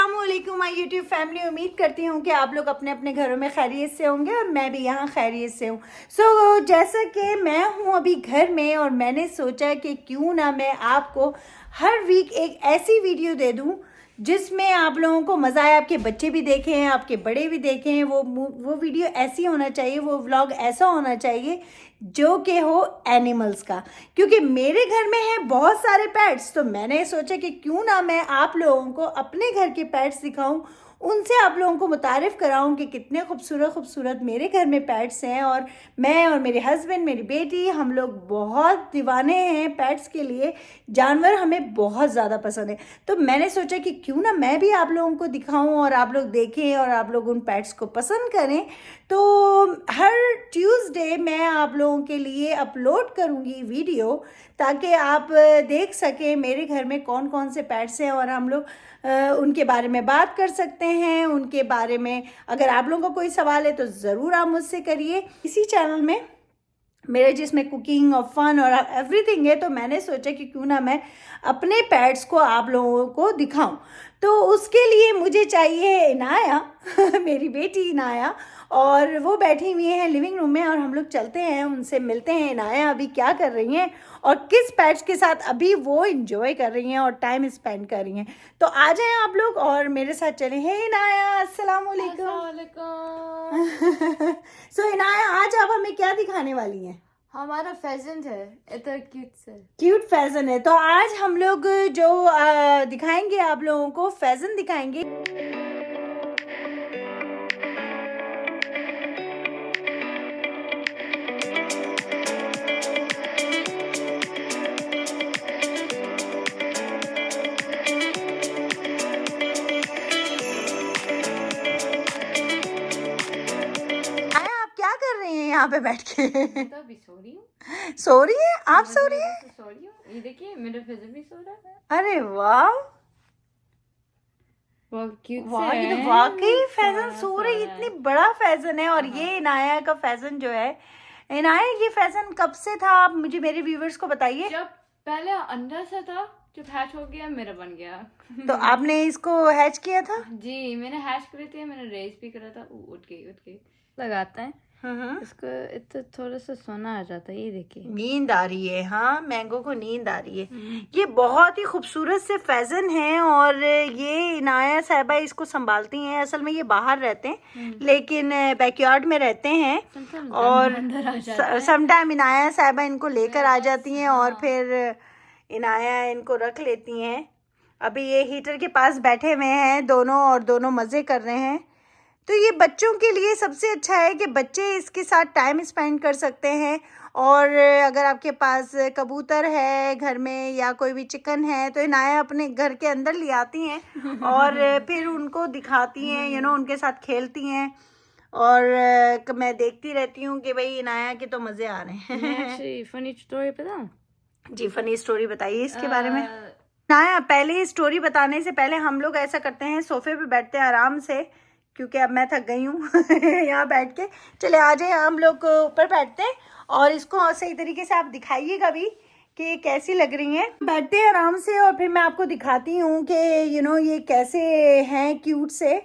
अस्सलामुअलैकुम my YouTube family. उम्मीद करती हूँ कि आप लोग अपने अपने घरों में खैरियत से होंगे और मैं भी यहाँ खैरियत से हूँ। जैसा कि मैं हूँ अभी घर में और मैंने सोचा कि क्यों ना मैं आपको हर वीक एक ऐसी वीडियो दे दूँ जिसमें आप लोगों को मज़ा आए, आपके बच्चे भी देखें, आपके बड़े भी देखें। वो वीडियो ऐसी होना चाहिए, वो व्लॉग ऐसा होना चाहिए जो कि हो एनिमल्स का, क्योंकि मेरे घर में है बहुत सारे पेट्स। तो मैंने सोचा कि क्यों ना मैं आप लोगों को अपने घर के पेट्स दिखाऊं, उनसे आप लोगों को मुतारिफ कराऊं कि कितने खूबसूरत खूबसूरत मेरे घर में पेट्स हैं। और मैं और मेरे हस्बैंड, मेरी बेटी, हम लोग बहुत दीवाने हैं पेट्स के लिए। जानवर हमें बहुत ज़्यादा पसंद है। तो मैंने सोचा कि क्यों ना मैं भी आप लोगों को दिखाऊं और आप लोग देखें और आप लोग उन पेट्स को पसंद करें। तो हर ट्यूसडे मैं आप लोगों के लिए अपलोड करूंगी वीडियो, ताकि आप देख सकें मेरे घर में कौन कौन से पेट्स हैं और हम लोग उनके बारे में बात कर सकते हैं। उनके बारे में अगर आप लोगों का कोई सवाल है तो ज़रूर आप मुझसे करिए। इसी चैनल में मेरे जिसमें कुकिंग और फन और एवरीथिंग है, तो मैंने सोचा कि क्यों ना मैं अपने पेट्स को आप लोगों को दिखाऊं। तो उसके लिए मुझे चाहिए इनाया मेरी बेटी इनाया, और वो बैठी हुई है लिविंग रूम में। और हम लोग चलते हैं, उनसे मिलते हैं इनाया अभी क्या कर रही हैं और किस पेट्स के साथ अभी वो इंजॉय कर रही हैं और टाइम स्पेंड कर रही हैं। तो आ जाएं आप लोग और मेरे साथ चलें। हे इनाया, अस्सलाम वालेकुम। सो इनाया, आज आप हमें क्या दिखाने वाली हैं? हमारा फेजेंट है, इतना क्यूट से। क्यूट फैजन है। तो आज हम लोग जो दिखाएंगे आप लोगों को, फैजन दिखाएंगे। आया, आप क्या कर रही हैं यहाँ पे बैठ के? मैं तो अभी सो रही हूँ। सो रही है? आप सो रही हैं? सो रही हूँ, ये देखिए मेरा फेजेंट भी सो रहा है। अरे वाह, बहुत क्यूट वाह, से ये तो है। वाकई फैजन सो रही, इतनी बड़ा फैजन है। और ये इनाया का फैजन जो है, इनाया ये फैजन कब से था? आप मुझे, मेरे व्यूवर्स को बताइए। जब पहले अंडा सा था, जब हैच हो गया मेरा बन गया। तो आपने इसको हैच किया था? जी, मैंने हैच करी थी, मैंने रेस भी करा था। उठ गई लगाते हैं इसको। इतना थोड़ा सा सोना आ जाता है, ये देखिए नींद आ रही है। हाँ, मैंगो को नींद आ रही है। ये बहुत ही खूबसूरत से फैजन है और ये इनाया साहिबा इसको संभालती हैं। असल में ये बाहर रहते हैं लेकिन बैकयार्ड में रहते हैं और समटाइम इनाया साहिबा इनको लेकर आ जाती हैं और फिर इनाया इनको रख लेती हैं। अभी ये हीटर के पास बैठे हुए हैं दोनों और दोनों मज़े कर रहे हैं। तो ये बच्चों के लिए सबसे अच्छा है कि बच्चे इसके साथ टाइम स्पेंड कर सकते हैं। और अगर आपके पास कबूतर है घर में या कोई भी चिकन है तो इनाया अपने घर के अंदर ले आती हैं और फिर उनको दिखाती हैं, उनके साथ खेलती हैं। और मैं देखती रहती हूँ कि भाई इनाया के तो मज़े आ रहे हैं। फनी स्टोरी बताऊं? जी, फनी स्टोरी बताइए इसके बारे में। इनाया, पहले स्टोरी बताने से पहले हम लोग ऐसा करते हैं, सोफे पे बैठते हैं आराम से, क्योंकि अब मैं थक गई हूँ यहाँ बैठ के। चले आ जाए, हम लोग ऊपर बैठते हैं और इसको सही तरीके से आप दिखाइएगा भी कि कैसी लग रही हैं। बैठते हैं आराम से और फिर मैं आपको दिखाती हूँ कि ये कैसे हैं क्यूट से।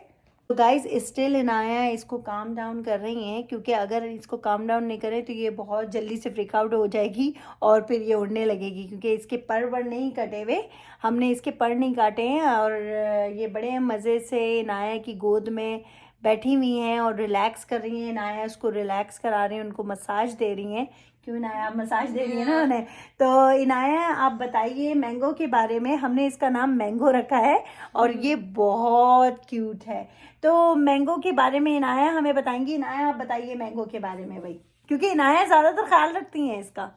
तो गाइज स्टिल इनाया इसको काम डाउन कर रही हैं, क्योंकि अगर इसको काम डाउन नहीं करें तो ये बहुत जल्दी से फ्रिक आउट हो जाएगी और फिर ये उड़ने लगेगी, क्योंकि इसके पर नहीं कटे हुए, हमने इसके पर नहीं काटे हैं। और ये बड़े मज़े से इनाया की गोद में बैठी हुई हैं और रिलैक्स कर रही हैं। इनाया उसको रिलैक्स करा रही हैं, उनको मसाज दे रही हैं। क्यों इनाया, आप मसाज दे रही है ना उन्हें? तो इनाया, आप बताइए मैंगो के बारे में। हमने इसका नाम मैंगो रखा है और ये बहुत क्यूट है। तो मैंगो के बारे में इनाया हमें बताएंगी। इनाया, आप बताइए मैंगो के बारे में भाई, क्योंकि इनाया ज़्यादातर ख्याल रखती हैं इसका।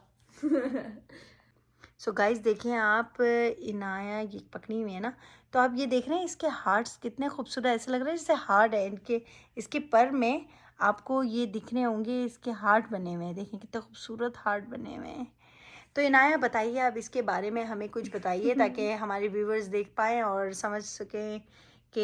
सो गाइस, देखिए आप, इनाया ये पकड़ी हुई है ना, तो आप ये देख रहे हैं इसके हार्ट्स कितने खूबसूरत, ऐसे लग रहा है जैसे हार्ट है इनके। इसके पर में आपको ये दिखने होंगे इसके हार्ट बने हुए हैं, देखें कितने खूबसूरत हार्ट बने हुए हैं। तो इनाया बताइए, आप इसके बारे में हमें कुछ बताइए ताकि हमारे व्यूवर्स देख पाएँ और समझ सकें कि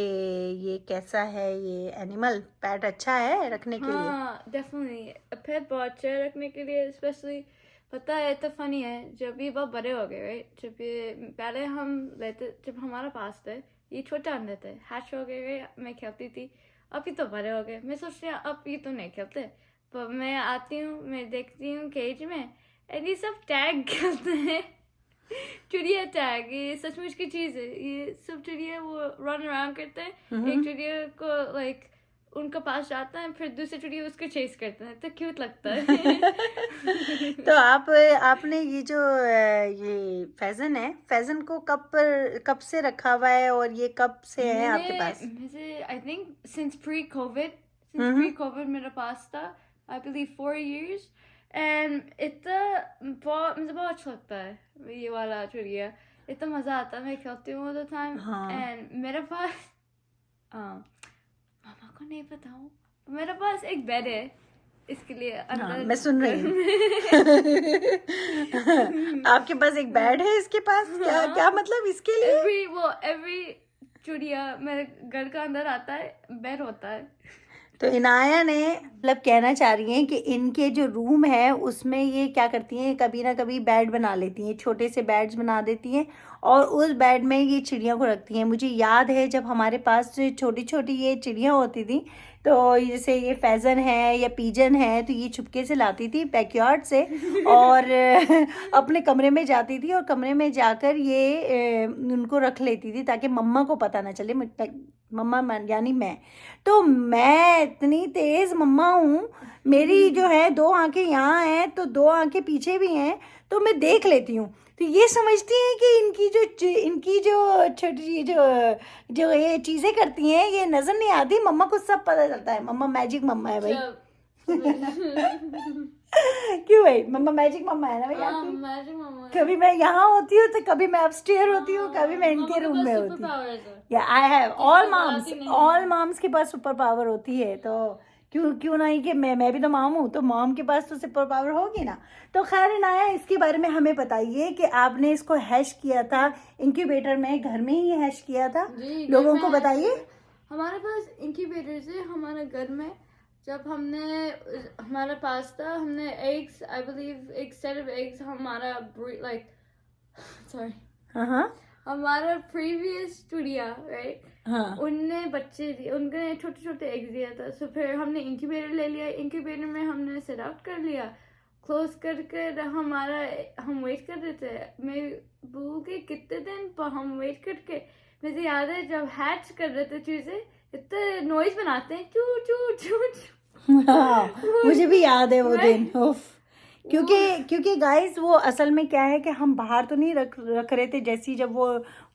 ये कैसा है। ये एनिमल पेट अच्छा है रखने के लिए? हाँ, डेफिनेटली पेट बहुत अच्छा है रखने के लिए। स्पेशली पता है, तो फनी है, जब ये बहुत बड़े हो गए, राइट, जब ये पहले हम लेते, जब हमारे पास थे, ये छोटे अंडे थे, हैच हो गए, मैं खेलती थी, अभी तो बड़े हो गए, मैं सोचती हूँ अब ये तो नहीं खेलते, पर मैं आती हूँ, मैं देखती हूँ केज में, एंड ये सब टैग खेलते हैं, चिड़िया टैग, ये सचमुच की चीज़ है, ये सब चिड़िया वो रन अराउंड करते हैं, एक चिड़िया को लाइक उनका पास जाता है, फिर दूसरे चिड़िया उसको चेस करते हैं, तो क्यूट लगता है। तो आपने ये जो ये फैजन है, फैजन को कब से रखा हुआ है और ये कब से है आपके पास? मुझे I think since pre Covid मेरे पास था, आई बिलीव 4 years, एंड मुझे बहुत अच्छा लगता है ये वाला चिड़िया, इतना मजा आता है, मैं खेलती हूँ ऑल द टाइम, एंड मेरे पास मामा को नहीं बताऊं, मेरे पास एक बेड है इसके लिए अंदर। मैं सुन रही हूँ। आपके पास एक बेड है इसके पास? क्या मतलब इसके लिए? एवरी चिड़िया मेरे घर का अंदर आता है, बेड होता है। तो इनाया ने मतलब कहना चाह रही हैं कि इनके जो रूम है उसमें ये क्या करती हैं, कभी ना कभी बेड बना लेती हैं, छोटे से बेड्स बना देती हैं और उस बेड में ये चिड़ियों को रखती हैं। मुझे याद है जब हमारे पास छोटी छोटी ये चिड़ियाँ होती थी, तो जैसे ये फैजन है या पीजन है, तो ये छुपके से लाती थी बैकयार्ड से और अपने कमरे में जाती थी और कमरे में जाकर ये उनको रख लेती थी ताकि मम्मा को पता ना चले, मम्मा यानी मैं। तो मैं इतनी तेज़ मम्मा हूँ, मेरी जो है 2 आंखें यहाँ हैं तो 2 आंखें पीछे भी हैं, तो मैं देख लेती हूँ। तो ये समझती हैं कि इनकी जो छोटी जो ये चीज़ें करती हैं ये नज़र नहीं आती, मम्मा को सब पता चलता है। मम्मा मैजिक मम्मा है भाई। क्यों भाई, मम्मा मैजिक मम्मा है ना भाई आपकी? मैजिक मम्मा। कभी मैं यहाँ होती हूँ तो कभी मैं अपस्टेयर होती हूँ, कभी मैं इनके रूम में होती हूँ। या आई हैव ऑल मॉम्स के पास सुपर पावर होती है, तो क्यों नहीं कि मैं भी तो मॉम हूँ, तो मॉम के पास तो सुपर पावर होगी ना। तो खैर इनाया, इसके बारे में हमें बताइए कि आपने इसको हैश किया था इंक्यूबेटर में, घर में ही हैश किया था, लोगों को बताइए। हमारे पास इंक्यूबेटर से हमारे घर में जब हमारे पास था, हमने एग्स, आई बिलीव एक सेट ऑफ एग्स, हमारा लाइक हमारा प्रीवियस चिड़िया राइट, उनने बच्चे दिए, उनके छोटे छोटे एग्स दिया था। सो फिर हमने इंक्यूबेटर ले लिया, इंक्यूबेटर में हमने सेट आउट कर लिया, क्लोज कर हम वेट कर रहे थे, मैं भूल गई कितने दिन, पर हम वेट करके, मुझे याद है जब हैच कर रहे थे चूजे, इतने नॉइज बनाते हैं, चू चू चू चू। मुझे भी याद है वो दिन। क्योंकि गाइस वो असल में क्या है कि हम बाहर तो नहीं रख रहे थे, जैसी जब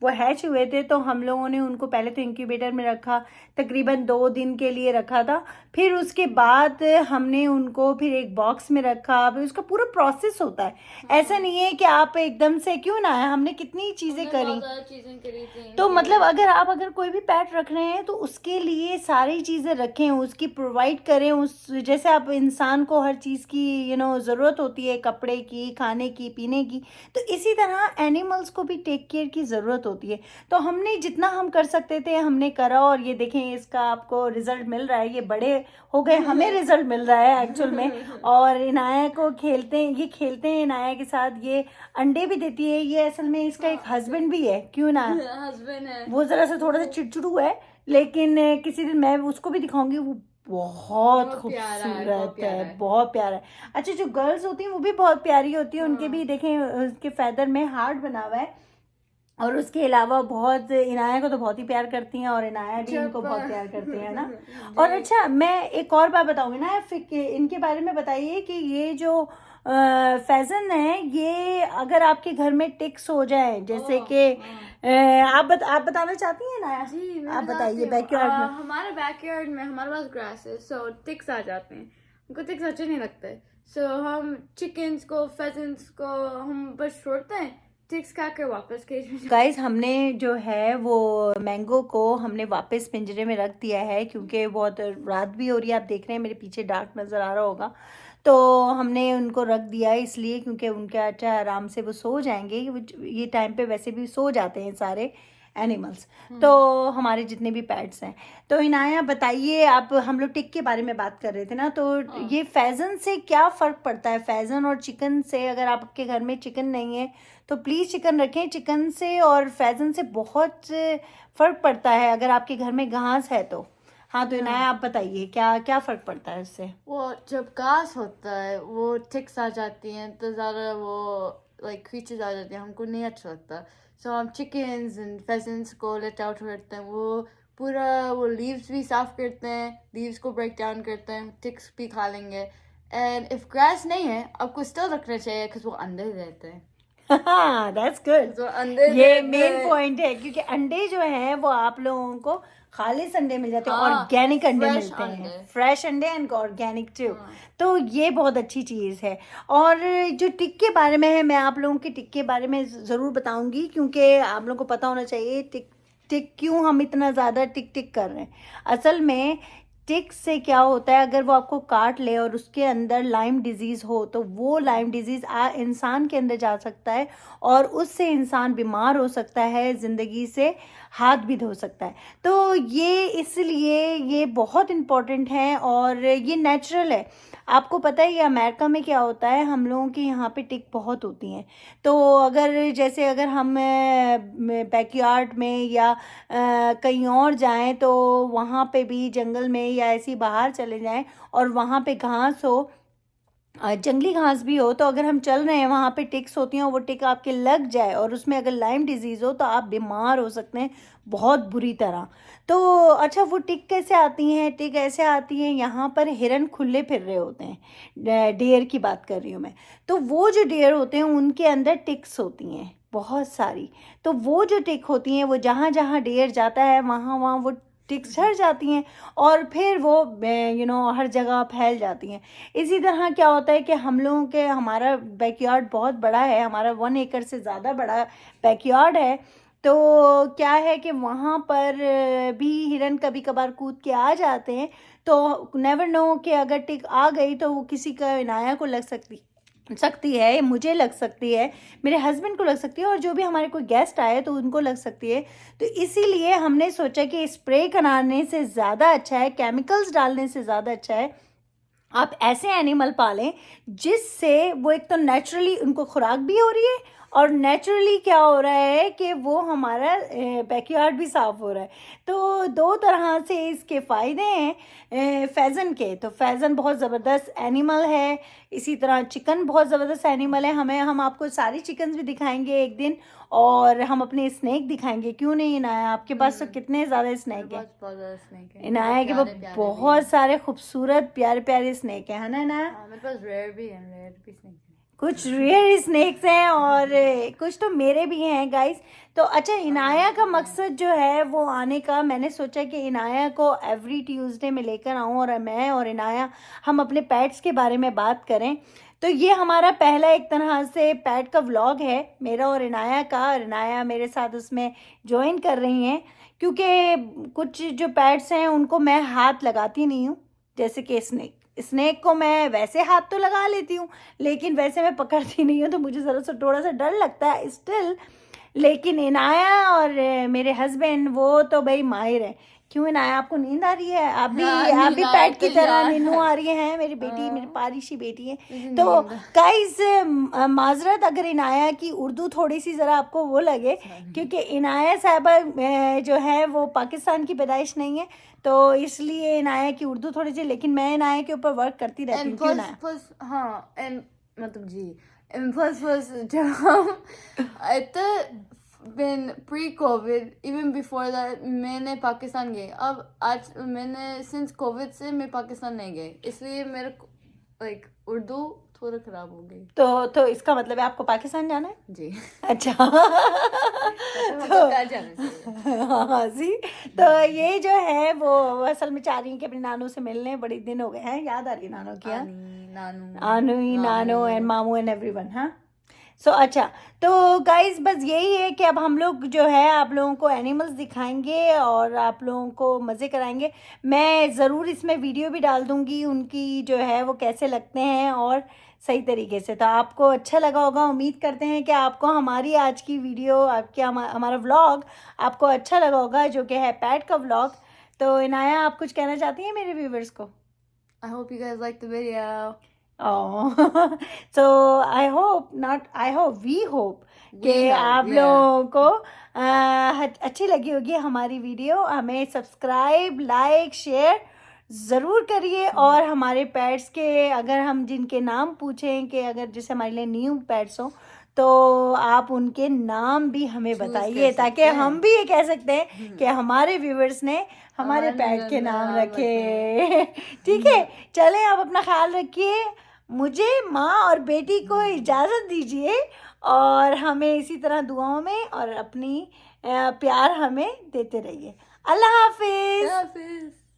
वो हैच हुए थे तो हम लोगों ने उनको पहले तो इंक्यूबेटर में रखा, तकरीबन 2 दिन के लिए रखा था, फिर उसके बाद हमने उनको फिर एक बॉक्स में रखा, फिर उसका पूरा प्रोसेस होता है। ऐसा नहीं है कि आप एकदम से, क्यों ना है, हमने कितनी चीज़ें करी। तो मतलब अगर कोई भी पेट रख रहे हैं तो उसके लिए सारी चीज़ें रखें, उसकी प्रोवाइड करें, उस जैसे आप इंसान को हर चीज़ की ज़रूरत होती है, कपड़े की, खाने की, पीने की, तो इसी तरह एनिमल्स को भी टेक केयर की ज़रूरत होती है। तो हमने जितना हम कर सकते थे हमने करा, और ये देखें इसका आपको रिजल्ट मिल रहा है, ये बड़े हो गए, हमें रिजल्ट मिल रहा है एक्चुअल में। और इनाया को खेलते हैं इनाया के साथ, ये अंडे भी देती है, ये असल में इसका एक हस्बैंड भी है, क्यों ना, हस्बैंड है, वो ज़रा सा थोड़ा सा चिड़चिड़ू है, लेकिन किसी दिन मैं उसको भी दिखाऊंगी, वो बहुत खूबसूरत है, बहुत प्यारा है। अच्छा, जो गर्ल्स होती हैं वो भी बहुत प्यारी होती है, उनके भी देखें उसके फेदर में हार्ट बना हुआ है, और उसके अलावा बहुत, इनाया को तो बहुत ही प्यार करती हैं और इनाया भी इनको बहुत प्यार करती है ना। और अच्छा, मैं एक और बात बताऊंगी ना, इनके बारे में बताइए कि ये जो फैजन है, ये अगर आपके घर में टिक्स हो जाए, जैसे कि आप बताना चाहती हैं ना? जी, आप बताइए। बैकयार्ड में, हमारे बैकयार्ड में हमारे पास ग्रास है, सो टिक्स आ जाते हैं, उनको टिक्स अच्छे नहीं लगते, सो हम चिकन्स को, फेजेंट्स को हम बस छोड़ते हैं, टिक्स खा कर वापस केज में। गाइस, हमने जो है वो मैंगो को हमने वापस पिंजरे में रख दिया है, क्योंकि बहुत रात भी हो रही है, आप देख रहे हैं मेरे पीछे डार्क नज़र आ रहा होगा, तो हमने उनको रख दिया है इसलिए क्योंकि उनका अच्छा आराम से वो सो जाएंगे, ये टाइम पे वैसे भी सो जाते हैं सारे एनिमल्स, तो हमारे जितने भी पेट्स हैं। तो इनाया बताइए, आप हम लोग टिक के बारे में बात कर रहे थे ना, तो ये फैज़न से क्या फ़र्क पड़ता है? फैज़न और चिकन से, अगर आपके घर में चिकन नहीं है तो प्लीज़ चिकन रखें। चिकन से और फैज़न से बहुत फ़र्क पड़ता है अगर आपके घर में घास है तो। हाँ, तो इनाया आप बताइए क्या क्या फ़र्क पड़ता है उससे? वो जब घास होता है वो टिक्स आ जाती हैं तो ज़्यादा वो लाइक क्रीचर्स आ जाते हैं, हमको नहीं अच्छा लगता। सो हम चिकन्स एंड फेजेंट्स को लेट आउट करते हैं, वो पूरा वो लीव्स भी साफ करते हैं, लीव्स को ब्रेक डाउन करते हैं, टिक्स भी खा लेंगे। एंड इफ ग्रास नहीं है आपको स्टिल रखना चाहिए बिकॉज वो अंडे देते हैं। That's good. तो अंडे ये देते मेन हैं। पॉइंट है, क्योंकि अंडे जो हैं वो आप लोगों को खालिस अंडे मिल जाते हैं, हाँ, ऑर्गेनिक अंडे fresh मिलते हैं, अंडे। फ्रेश अंडे एंड ऑर्गेनिक टू। हाँ। तो ये बहुत अच्छी चीज़ है। और जो टिक के बारे में है, मैं आप लोगों के टिक के बारे में ज़रूर बताऊंगी, क्योंकि आप लोगों को पता होना चाहिए टिक टिक क्यों हम इतना ज़्यादा टिक टिक कर रहे हैं। असल में टिक से क्या होता है, अगर वो आपको काट ले और उसके अंदर लाइम डिजीज़ हो तो वो लाइम डिजीज़ इंसान के अंदर जा सकता है और उससे इंसान बीमार हो सकता है, ज़िंदगी से हाथ भी धो सकता है। तो ये इसलिए ये बहुत इम्पोर्टेंट है और ये नेचुरल है। आपको पता है ये अमेरिका में क्या होता है, हम लोगों के यहाँ पे टिक बहुत होती हैं। तो अगर हम बैकयार्ड में या कहीं और जाएं तो वहाँ पे भी जंगल में या ऐसी बाहर चले जाएं और वहाँ पे घास हो, जंगली घास भी हो, तो अगर हम चल रहे हैं वहाँ पे टिक्स होती हैं और वो टिक आपके लग जाए और उसमें अगर लाइम डिजीज़ हो तो आप बीमार हो सकते हैं बहुत बुरी तरह। तो अच्छा, वो टिक कैसे आती हैं? टिक ऐसे आती हैं, यहाँ पर हिरन खुले फिर रहे होते हैं, डेयर की बात कर रही हूँ मैं। तो वो जो डेयर होते हैं उनके अंदर टिक्स होती हैं बहुत सारी। तो वो जो टिक होती हैं वो जहाँ जहाँ डेयर जाता है वहाँ वहाँ वो टिक्स झड़ जाती हैं और फिर वो हर जगह फैल जाती हैं। इसी तरह क्या होता है कि हम लोगों के हमारा बैकयार्ड बहुत बड़ा है, हमारा 1 एकड़ से ज़्यादा बड़ा बैकयार्ड है। तो क्या है कि वहाँ पर भी हिरन कभी कभार कूद के आ जाते हैं। तो नेवर नो कि अगर टिक आ गई तो वो किसी का इनाया को लग सकती है, मुझे लग सकती है, मेरे हस्बैंड को लग सकती है और जो भी हमारे कोई गेस्ट आए तो उनको लग सकती है। तो इसीलिए हमने सोचा कि स्प्रे कराने से ज़्यादा अच्छा है, केमिकल्स डालने से ज़्यादा अच्छा है आप ऐसे एनिमल पालें जिससे वो एक तो नेचुरली उनको खुराक भी हो रही है और नेचुरली क्या हो रहा है कि वो हमारा बैकयार्ड भी साफ हो रहा है। तो दो तरह से इसके फ़ायदे हैं फैज़न के। तो फैज़न बहुत ज़बरदस्त एनिमल है, इसी तरह चिकन बहुत ज़बरदस्त एनिमल है। हम आपको सारी चिकन्स भी दिखाएंगे एक दिन और हम अपने स्नैक दिखाएंगे। क्यों नहीं इनाया, आपके पास तो कितने ज़्यादा स्नैक हैं। स्नैक है। इनाया के वो बहुत सारे खूबसूरत प्यारे प्यारे स्नैक हैं, है ना इनाया? मेरे पास रेयर भी है, रेयर भी स्नैक है। कुछ रेयर स्नैक्स हैं और कुछ तो मेरे भी हैं गाइस। तो अच्छा, इनाया का मकसद जो है वो आने का, मैंने सोचा कि इनाया को एवरी ट्यूसडे में लेकर आऊँ और मैं और इनाया हम अपने पेट्स के बारे में बात करें। तो ये हमारा पहला एक तरह से पेट का व्लॉग है मेरा और इनाया का, और इनाया मेरे साथ उसमें ज्वाइन कर रही हैं क्योंकि कुछ जो पेट्स हैं उनको मैं हाथ लगाती नहीं हूँ। जैसे कि स्नैक को मैं वैसे हाथ तो लगा लेती हूँ लेकिन वैसे मैं पकड़ती नहीं हूँ, तो मुझे ज़रा सा थोड़ा सा डर लगता है स्टिल। लेकिन इनाया और मेरे हस्बैंड वो तो भाई माहिर है। क्यों इनाया, आपको नींद आ रही है? आप भी पैट की तरह नींदू आ रही हैं। मेरी बेटी, मेरी पारिशी बेटी है। तो गाइस माजरत अगर इनाया की उर्दू थोड़ी सी ज़रा आपको वो लगे, क्योंकि इनाया साहबा जो है वो पाकिस्तान की पैदाइश नहीं है, तो इसलिए इनाया की उर्दू थोड़ी सी, लेकिन मैं इनाया के ऊपर वर्क करती रहती हूँ। क्यों इनाया? हाँ, एंड मतलब जी, एंड प्लस जब हम been pre-COVID, even before that, मैंने पाकिस्तान गए। अब आज मैंने since COVID से मैं पाकिस्तान नहीं गई, इसलिए मेरे like उर्दू थोड़ा खराब हो गई। तो इसका मतलब है आपको पाकिस्तान जाना है? जी। अच्छा। क्या जाना चाहिए? हाँ जी। तो ये जो है वो असल में चाह रही हैं कि अपने नानू से मिलने, बड़े दिन हो गए हैं, याद आ रही है नानू की? नानू एंड मामू एंड एवरीवन। हाँ, सो अच्छा, तो गाइस बस यही है कि अब हम लोग जो है आप लोगों को एनिमल्स दिखाएंगे और आप लोगों को मज़े कराएंगे। मैं ज़रूर इसमें वीडियो भी डाल दूंगी उनकी जो है वो कैसे लगते हैं और सही तरीके से। तो आपको अच्छा लगा होगा, उम्मीद करते हैं कि आपको हमारी आज की वीडियो, आपके हमारा व्लॉग आपको अच्छा लगा होगा, जो कि है पैट का व्लॉग। तो इनाया, आप कुछ कहना चाहती हैं मेरे व्यूवर्स को? I hope you guys liked the video. Oh, so I hope not, I hope, we hope कि We hope, आप yeah. लोगों को अच्छी लगी होगी हमारी वीडियो। हमें सब्सक्राइब, लाइक, शेयर ज़रूर करिए। और हमारे पेट्स के अगर हम जिनके नाम पूछें कि अगर जैसे हमारे लिए न्यू पेट्स हो, तो आप उनके नाम भी हमें Choose बताइए, कर ताकि सकते हैं। हम भी ये कह सकते हैं कि हमारे व्यूवर्स ने हमारे हमारे पेट के नाम नाम रखे। ठीक है, चलें, आप अपना ख्याल रखिए। मुझे, माँ और बेटी को इजाज़त दीजिए, और हमें इसी तरह दुआओं में और अपनी प्यार हमें देते रहिए। अल्लाह हाफिज़। Hafiz.